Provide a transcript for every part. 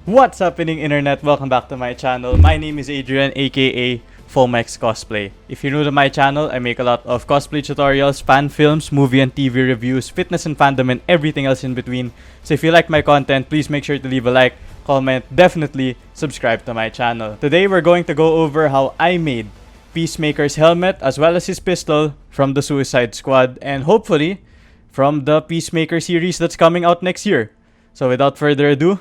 What's happening, internet? Welcome back to my channel. My name is Adrian, aka Foamm Cosplay. If you're new to my channel, I make a lot of cosplay tutorials, fan films, movie and TV reviews, fitness and fandom, and everything else in between. So if you like my content, please make sure to leave a like, comment, definitely subscribe to my channel. Today we're going to go over how I made Peacemaker's helmet as well as his pistol from the Suicide Squad, and hopefully from the Peacemaker series that's coming out next year. So without further ado,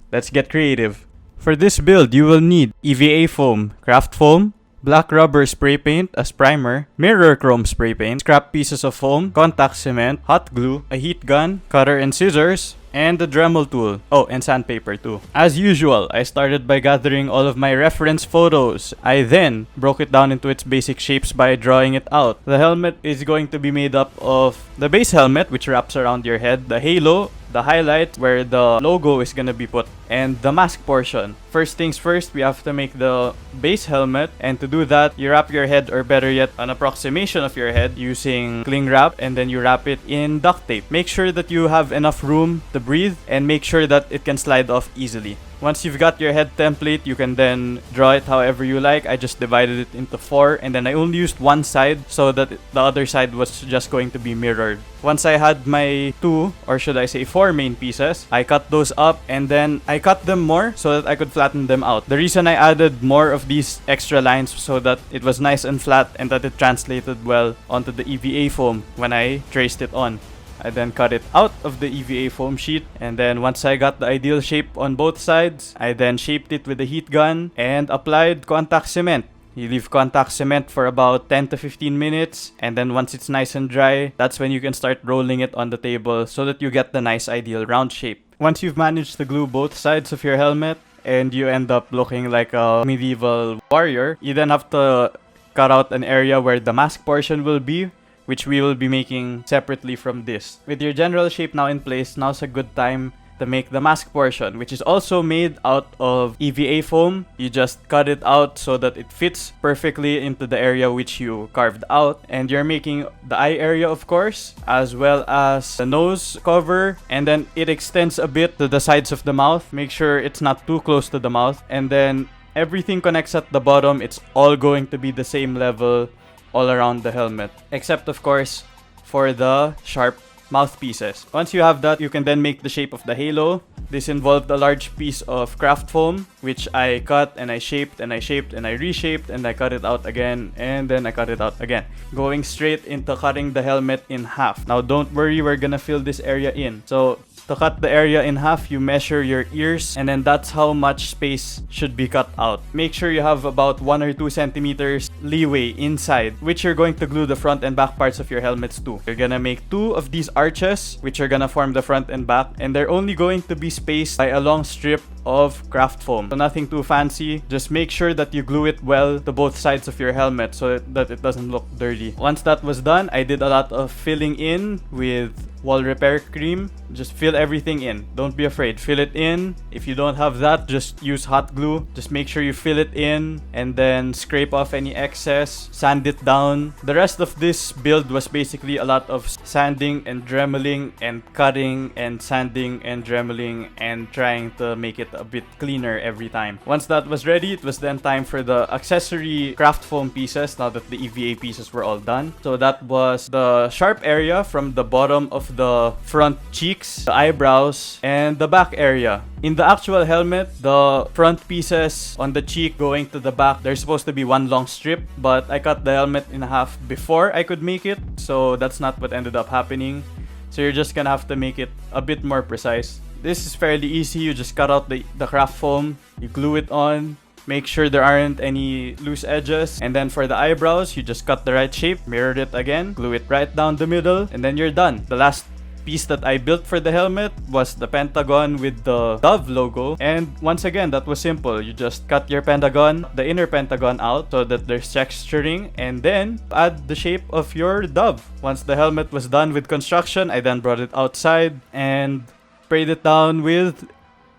let's get creative. For this build, you will need EVA foam, craft foam, black rubber spray paint as primer, mirror chrome spray paint, scrap pieces of foam, contact cement, hot glue, a heat gun, cutter and scissors, and the Dremel tool. Oh, and sandpaper too. As usual, I started by gathering all of my reference photos. I then broke it down into its basic shapes by drawing it out. The helmet is going to be made up of the base helmet, which wraps around your head, the halo, the highlight where the logo is gonna be put, and the mask portion. First things first, we have to make the base helmet, and to do that, you wrap your head, or better yet, an approximation of your head using cling wrap, and then you wrap it in duct tape. Make sure that you have enough room to breathe, and make sure that it can slide off easily. Once you've got your head template, you can then draw it however you like. I just divided it into 4, and then I only used one side so that the other side was just going to be mirrored. Once I had my 2, or should I say 4 main pieces, I cut those up, and then I cut them more so that I could flatten them out. The reason I added more of these extra lines so that it was nice and flat and that it translated well onto the EVA foam when I traced it on. I then cut it out of the EVA foam sheet, and then once I got the ideal shape on both sides, I then shaped it with a heat gun and applied contact cement. You leave contact cement for about 10 to 15 minutes, and then once it's nice and dry, that's when you can start rolling it on the table so that you get the nice ideal round shape. Once you've managed to glue both sides of your helmet and you end up looking like a medieval warrior, you then have to cut out an area where the mask portion will be, which we will be making separately from this. With your general shape now in place, now's a good time to make the mask portion, which is also made out of EVA foam. You just cut it out so that it fits perfectly into the area which you carved out. And you're making the eye area, of course, as well as the nose cover, and then it extends a bit to the sides of the mouth. Make sure it's not too close to the mouth, and then everything connects at the bottom. It's all going to be the same level all around the helmet, except of course for the sharp mouthpieces. Once you have that, you can then make the shape of the halo. This involved a large piece of craft foam, which I cut and I shaped and I shaped and I reshaped, and I cut it out again, and then I cut it out again, going straight into cutting the helmet in half. Now don't worry, we're gonna fill this area in. So to cut the area in half, you measure your ears, and then that's how much space should be cut out. Make sure you have about 1 or 2 centimeters leeway inside, which you're going to glue the front and back parts of your helmets to. You're gonna make 2 of these arches, which are gonna form the front and back, and they're only going to be spaced by a long strip of craft foam. So nothing too fancy. Just make sure that you glue it well to both sides of your helmet so that it doesn't look dirty. Once that was done, I did a lot of filling in with wall repair cream. Just fill everything in. Don't be afraid. Fill it in. If you don't have that, just use hot glue. Just make sure you fill it in and then scrape off any excess. Sand it down. The rest of this build was basically a lot of sanding and dremeling and cutting and sanding and dremeling and trying to make it a bit cleaner every time. Once that was ready, it was then time for the accessory craft foam pieces now that the EVA pieces were all done. So that was the sharp area from the bottom of the front cheeks, the eyebrows, and the back area. In the actual helmet, the front pieces on the cheek going to the back, there's supposed to be one long strip, but I cut the helmet in half before I could make it, so that's not what ended up happening. So you're just gonna have to make it a bit more precise. This is fairly easy. You just cut out the craft foam, you glue it on, make sure there aren't any loose edges, and then for the eyebrows, you just cut the right shape, mirror it again, glue it right down the middle, and then you're done. The last piece that I built for the helmet was the pentagon with the Dove logo, and once again, that was simple. You just cut your pentagon, the inner pentagon out so that there's texturing, and then add the shape of your dove. Once the helmet was done with construction, I then brought it outside and sprayed it down with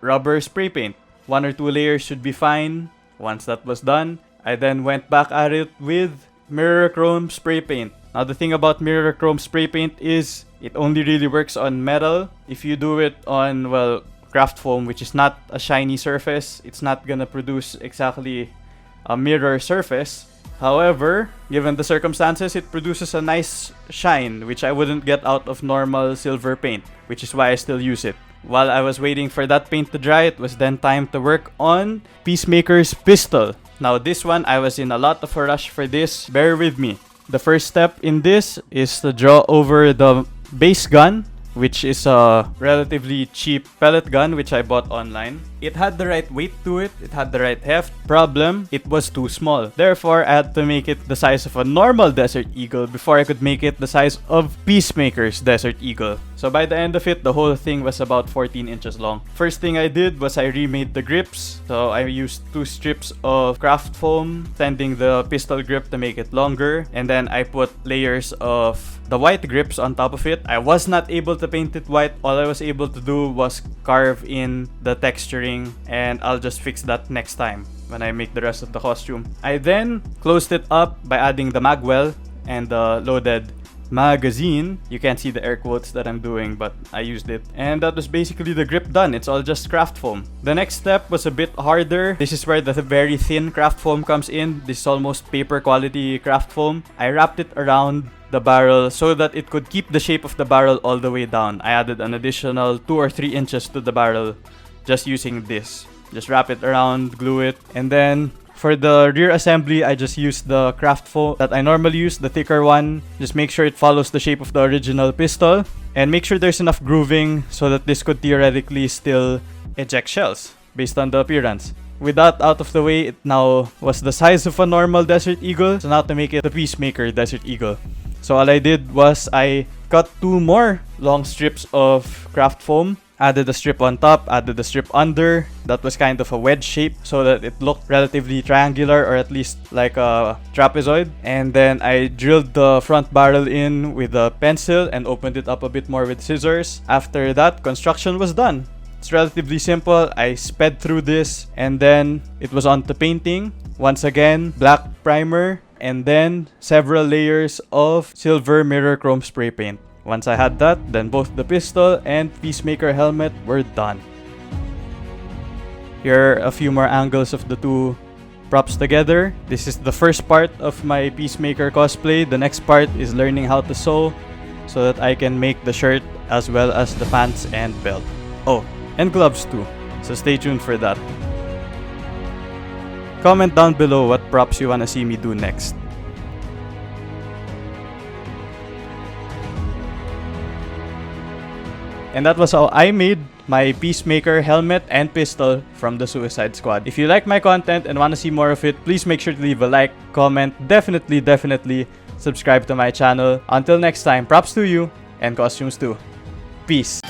rubber spray paint. 1 or 2 layers should be fine. Once that was done, I then went back at it with mirror chrome spray paint. Now the thing about mirror chrome spray paint is it only really works on metal. If you do it on, well, craft foam, which is not a shiny surface. It's not gonna produce exactly a mirror surface. However, given the circumstances, it produces a nice shine, which I wouldn't get out of normal silver paint, which is why I still use it. While I was waiting for that paint to dry, it was then time to work on Peacemaker's Pistol. Now this one, I was in a lot of a rush for this. Bear with me. The first step in this is to draw over the base gun, which is a relatively cheap pellet gun which I bought online. It had the right weight to it, it had the right heft. Problem, it was too small. Therefore, I had to make it the size of a normal Desert Eagle before I could make it the size of Peacemaker's Desert Eagle. So by the end of it, the whole thing was about 14 inches long. First thing I did was I remade the grips. So I used 2 strips of craft foam, extending the pistol grip to make it longer. And then I put layers of the white grips on top of it. I was not able to paint it white. All I was able to do was carve in the texturing, and I'll just fix that next time when I make the rest of the costume. I then closed it up by adding the magwell and the loaded magazine. You can't see the air quotes that I'm doing, but I used it. And that was basically the grip done. It's all just craft foam. The next step was a bit harder. This is where the very thin craft foam comes in. This is almost paper quality craft foam. I wrapped it around the barrel so that it could keep the shape of the barrel all the way down. I added an additional 2 or 3 inches to the barrel just using this. Just wrap it around, glue it, and then for the rear assembly, I just used the craft foam that I normally use, the thicker one. Just make sure it follows the shape of the original pistol, and make sure there's enough grooving so that this could theoretically still eject shells based on the appearance. With that out of the way, it now was the size of a normal Desert Eagle. So now to make it the Peacemaker Desert Eagle. So all I did was I cut 2 more long strips of craft foam, added a strip on top, added a strip under. That was kind of a wedge shape so that it looked relatively triangular, or at least like a trapezoid. And then I drilled the front barrel in with a pencil and opened it up a bit more with scissors. After that, construction was done. It's relatively simple. I sped through this and then it was on to painting. Once again, black primer and then several layers of silver mirror chrome spray paint. Once I had that, then both the pistol and Peacemaker helmet were done. Here are a few more angles of the 2 props together. This is the first part of my Peacemaker cosplay. The next part is learning how to sew so that I can make the shirt as well as the pants and belt. Oh, and gloves too. So stay tuned for that. Comment down below what props you wanna see me do next. And that was how I made my Peacemaker helmet and pistol from the Suicide Squad. If you like my content and want to see more of it, please make sure to leave a like, comment, definitely subscribe to my channel. Until next time, props to you and costumes too. Peace.